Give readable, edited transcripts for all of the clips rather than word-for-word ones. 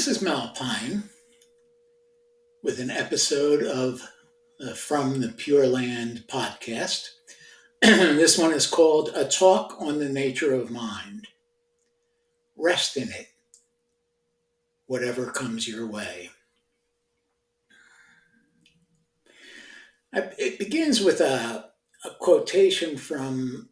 This is Malpine with an episode of From the Pure Land podcast. This one is called A Talk on the Nature of Mind. Rest in it, whatever comes your way. It begins with a quotation from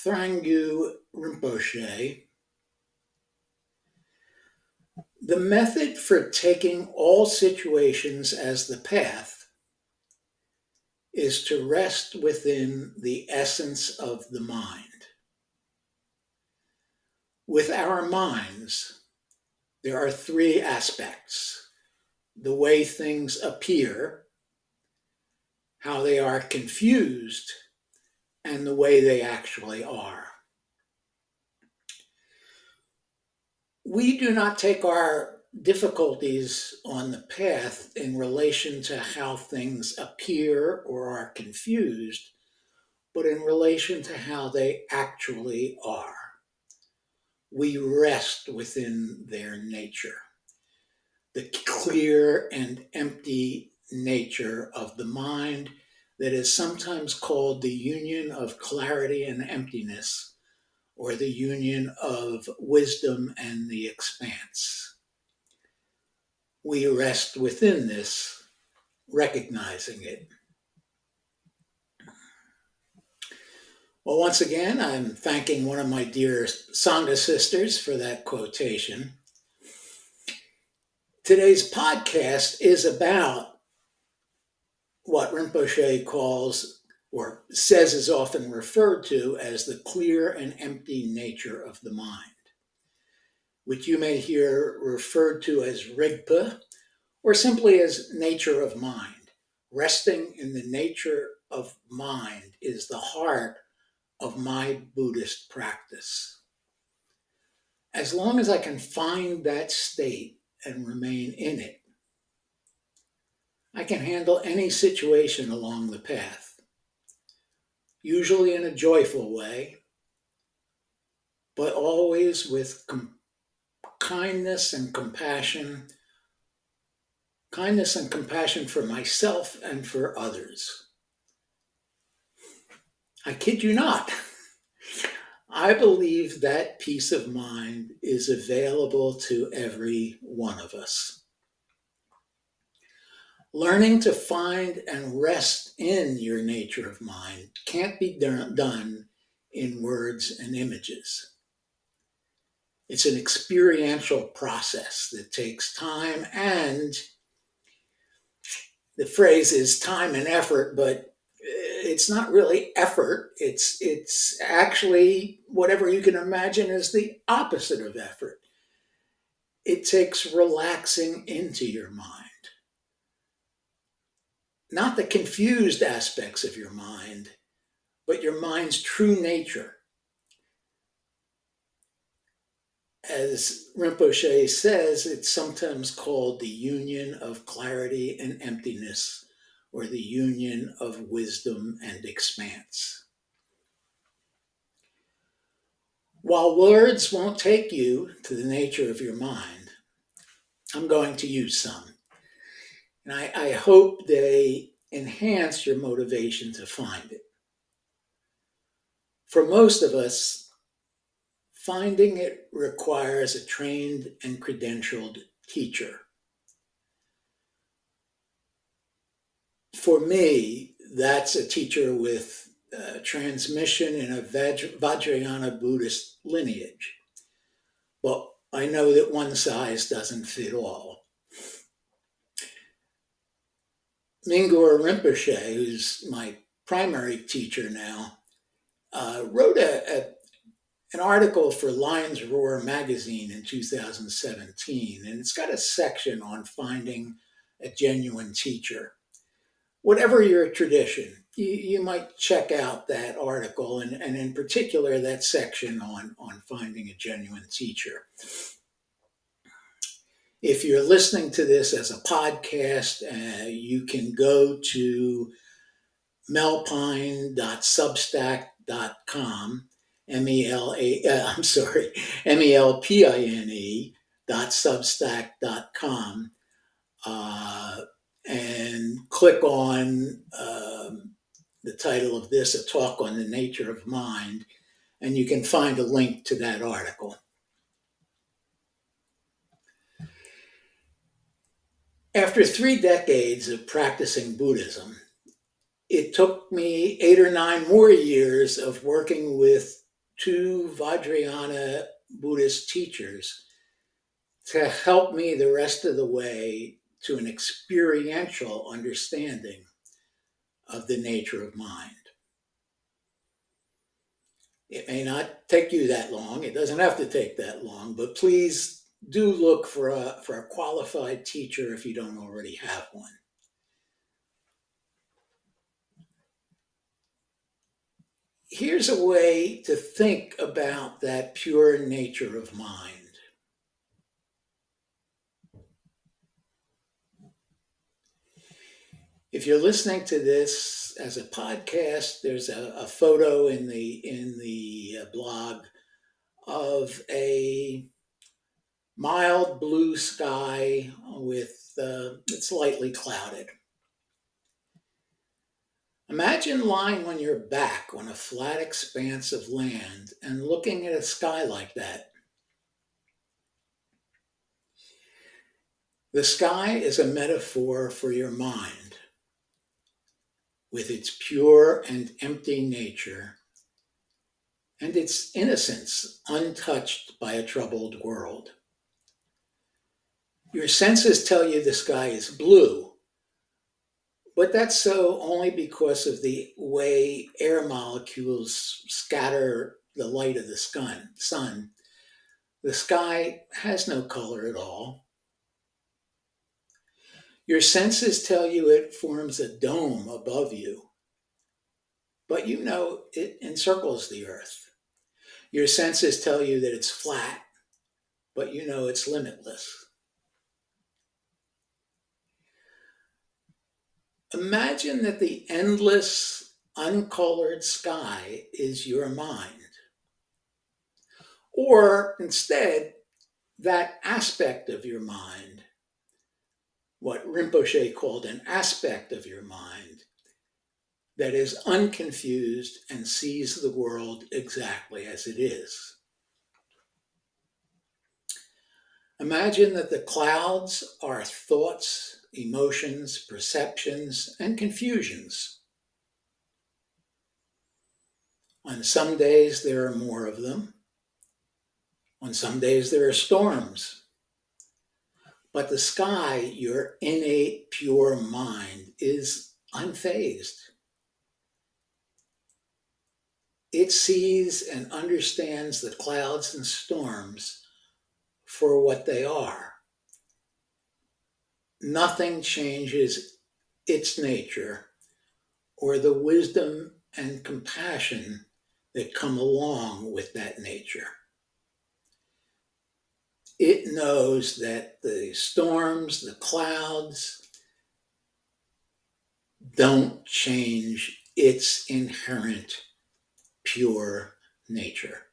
Thrangu Rinpoche. The method for taking all situations as the path is to rest within the essence of the mind. With our minds, there are three aspects: the way things appear, how they are confused, and the way they actually are. We do not take our difficulties on the path in relation to how things appear or are confused, but in relation to how they actually are. We rest within their nature, the clear and empty nature of the mind that is sometimes called the union of clarity and emptiness, or the union of wisdom and the expanse. We rest within this, recognizing it. Well, once again, I'm thanking one of my dear Sangha sisters for that quotation. Today's podcast is about what Rinpoche calls, or says is often referred to as, the clear and empty nature of the mind, which you may hear referred to as rigpa, or simply as nature of mind. Resting in the nature of mind is the heart of my Buddhist practice. As long as I can find that state and remain in it, I can handle any situation along the path, usually in a joyful way, but always with kindness and compassion for myself and for others. I kid you not. I believe that peace of mind is available to every one of us. Learning to find and rest in your nature of mind can't be done in words and images. It's an experiential process that takes time, and the phrase is time and effort, but it's not really effort. It's actually whatever you can imagine as the opposite of effort. It takes relaxing into your mind. Not the confused aspects of your mind, but your mind's true nature. As Rinpoche says, it's sometimes called the union of clarity and emptiness, or the union of wisdom and expanse. While words won't take you to the nature of your mind, I'm going to use some. And I hope they enhance your motivation to find it. For most of us, finding it requires a trained and credentialed teacher. For me, that's a teacher with transmission in a Vajrayana Buddhist lineage. But I know that one size doesn't fit all. Mingyur Rinpoche, who's my primary teacher now, wrote an article for Lion's Roar magazine in 2017, and it's got a section on finding a genuine teacher. Whatever your tradition, you might check out that article, and in particular that section on finding a genuine teacher. If you're listening to this as a podcast, you can go to melpine.substack.com, melpine www.substack.com, and click on the title of this, A Talk on the Nature of Mind, and you can find a link to that article. After 3 decades of practicing Buddhism, it took me 8 or 9 more years of working with 2 Vajrayana Buddhist teachers to help me the rest of the way to an experiential understanding of the nature of mind. It may not take you that long. It doesn't have to take that long, but please do look for a qualified teacher if you don't already have one. Here's a way to think about that pure nature of mind. If you're listening to this as a podcast, there's a photo in the blog of a mild blue sky with it's lightly clouded. Imagine lying on your back on a flat expanse of land and looking at a sky like that. The sky is a metaphor for your mind, with its pure and empty nature and its innocence untouched by a troubled world. Your senses tell you the sky is blue, but that's so only because of the way air molecules scatter the light of the sun. The sky has no color at all. Your senses tell you it forms a dome above you, but you know it encircles the earth. Your senses tell you that it's flat, but you know it's limitless. Imagine that the endless, uncolored sky is your mind. Or instead, that aspect of your mind, what Rinpoche called an aspect of your mind, that is unconfused and sees the world exactly as it is. Imagine that the clouds are thoughts, emotions, perceptions, and confusions. On some days, there are more of them. On some days, there are storms. But the sky, your innate, pure mind, is unfazed. It sees and understands the clouds and storms for what they are. Nothing changes its nature or the wisdom and compassion that come along with that nature. It knows that the storms, the clouds, don't change its inherent pure nature.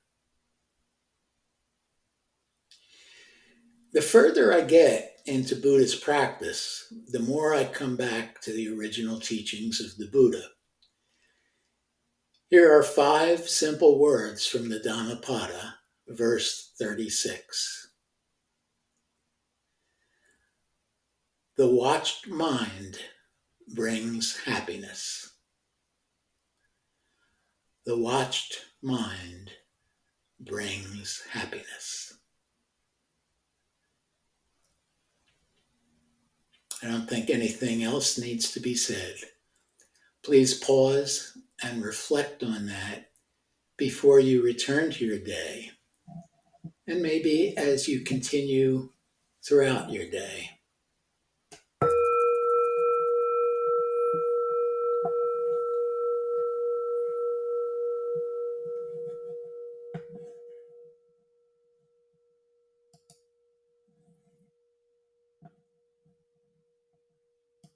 The further I get into Buddhist practice, the more I come back to the original teachings of the Buddha. Here are 5 simple words from the Dhammapada, verse 36. The watched mind brings happiness. The watched mind brings happiness. I don't think anything else needs to be said. Please pause and reflect on that before you return to your day, and maybe as you continue throughout your day.